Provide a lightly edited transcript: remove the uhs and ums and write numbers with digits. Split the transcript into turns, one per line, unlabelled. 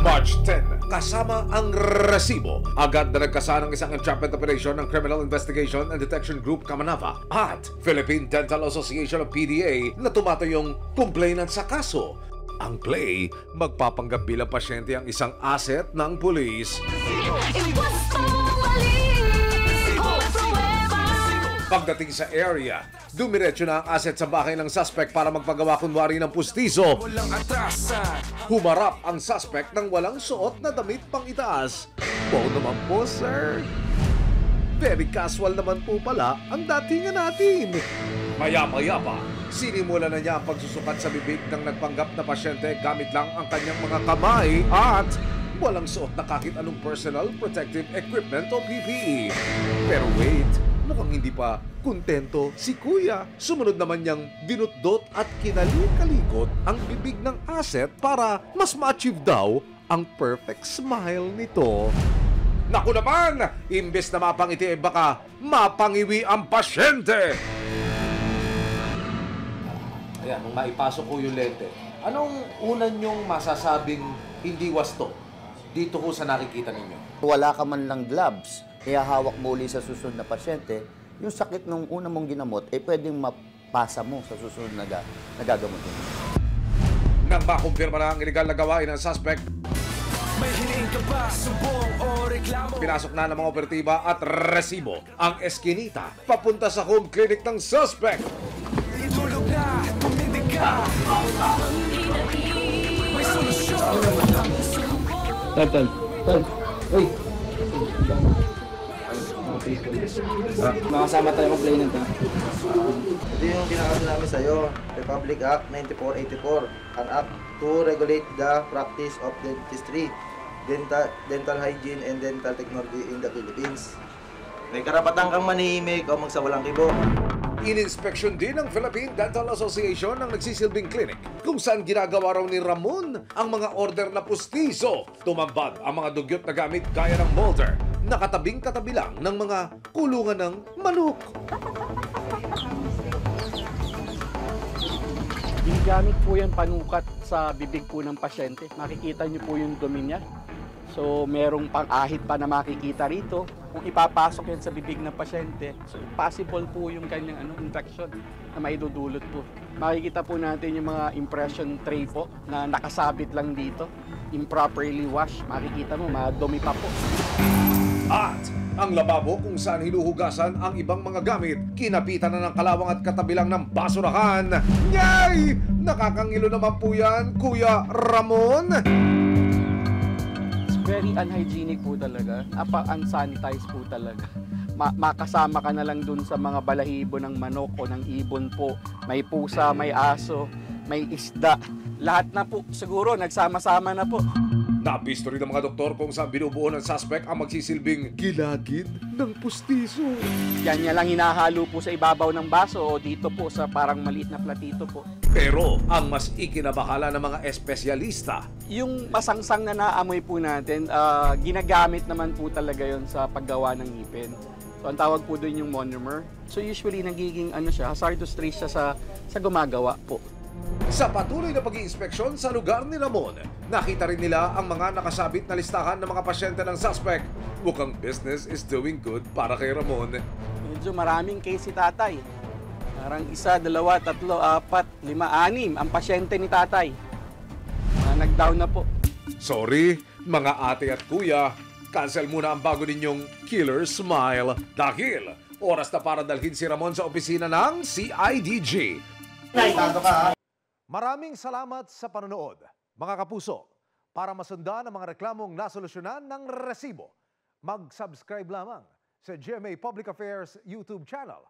March 10, kasama ang resibo. Agad na nagkasa ng isang entrapment operation ng Criminal Investigation and Detection Group Kamanava at Philippine Dental Association of PDA na tumatayong complainant sa kaso. Ang play, magpapanggap bilang pasyente ang isang asset ng pulis. Pagdating sa area, dumiretso na ang asset sa bahay ng suspect para magpagawa kunwari ng pustiso. Humarap ang suspect ng walang suot na damit pang itaas. Wow naman po, sir. Very casual naman po pala ang datingan natin. Maya-maya pa, sinimula na niya ang pagsusukat sa bibig ng nagpanggap na pasyente gamit lang ang kanyang mga kamay at walang suot na kahit anong personal protective equipment o PPE. Pero wait, mukhang hindi pa kontento si Kuya. Sumunod naman niyang dinutdot at kinalikalikot ang bibig ng asset para mas ma-achieve daw ang perfect smile nito. Naku naman! Imbes na mapangiti, baka mapangiwi ang pasyente! Ayan, nung maipasok ko yung lente, anong una niyong masasabing hindi wasto dito ko sa nakikita ninyo?
Wala ka man lang gloves, kaya hawak mo uli sa susunod na pasyente, yung sakit nung una mong ginamot, pwedeng mapasa mo sa susunod na gagamutin.
Nang makumpirma na ang illegal na gawain ng suspect,
may hiniing ka ba, subong o reklamo?
pinasok na ng mga operatiba at resibo ang eskinita papunta sa home clinic ng suspect.
Itulog na, tumindig ka. May solusyon.
Tal. Uy! Makasama tayo mag-play nito.
Ito yung kinakaso namin sa'yo, Republic Act 9484, an act to regulate the practice of dentistry, dental hygiene, and dental technology in the Philippines. May karapatan kang manihimik o magsawalang kibo.
Ininspeksyon din ng Philippine Dental Association ng nagsisilbing clinic kung saan ginagawa raw ni Ramon ang mga order na pustiso. Tumambad ang mga dugyot na gamit gaya ng molder, nakatabing-katabi lang ng mga kulungan ng manok.
Ginagamit po yan panukat sa bibig po ng pasyente. Makikita niyo po yung dumi niya. So, merong pang-ahit pa na makikita rito. Kung ipapasok yan sa bibig ng pasyente, so possible po yung kanyang infection na maidudulot po. Makikita po natin yung mga impression tray po na nakasabit lang dito. Improperly washed. Makikita mo, madumi pa po.
At ang lababo kung saan hinuhugasan ang ibang mga gamit, kinapitan na ng kalawang at katabilang ng basurahan. Yay! Nakakangilo naman po yan, Kuya Ramon!
Very unhygienic po talaga. Unsanitized po talaga. Makasama ka na lang dun sa mga balahibo ng manok o ng ibon po. May pusa, may aso, may isda. Lahat na po. Siguro nagsama-sama na po.
Nabisto rin ng mga doktor kung saan binubuo ng suspect ang magsisilbing gilagid ng pustiso.
Yan niya lang hinahalo po sa ibabaw ng baso o dito po sa parang maliit na platito po.
Pero ang mas ikinabahala ng mga espesyalista,
Yung masangsang na naamoy po natin, ginagamit naman po talaga yon sa paggawa ng ngipin. So ang tawag po doon yung monomer. So usually nagiging hazardous trace siya sa gumagawa po.
sa patuloy na pag-iinspeksyon sa lugar ni Ramon, nakita rin nila ang mga nakasabit na listahan ng mga pasyente ng suspect. Mukhang business is doing good para kay Ramon.
Medyo maraming case si tatay. Parang 1, 2, 3, 4, 5, 6 ang pasyente ni tatay. Nag-down na po.
Sorry, mga ate at kuya, cancel muna ang bago ninyong killer smile dahil oras na para dalhin si Ramon sa opisina ng CIDG. Maraming salamat sa panonood, mga kapuso. Para masundan ang mga reklamong nasolusyonan ng resibo, mag-subscribe lamang sa GMA Public Affairs YouTube channel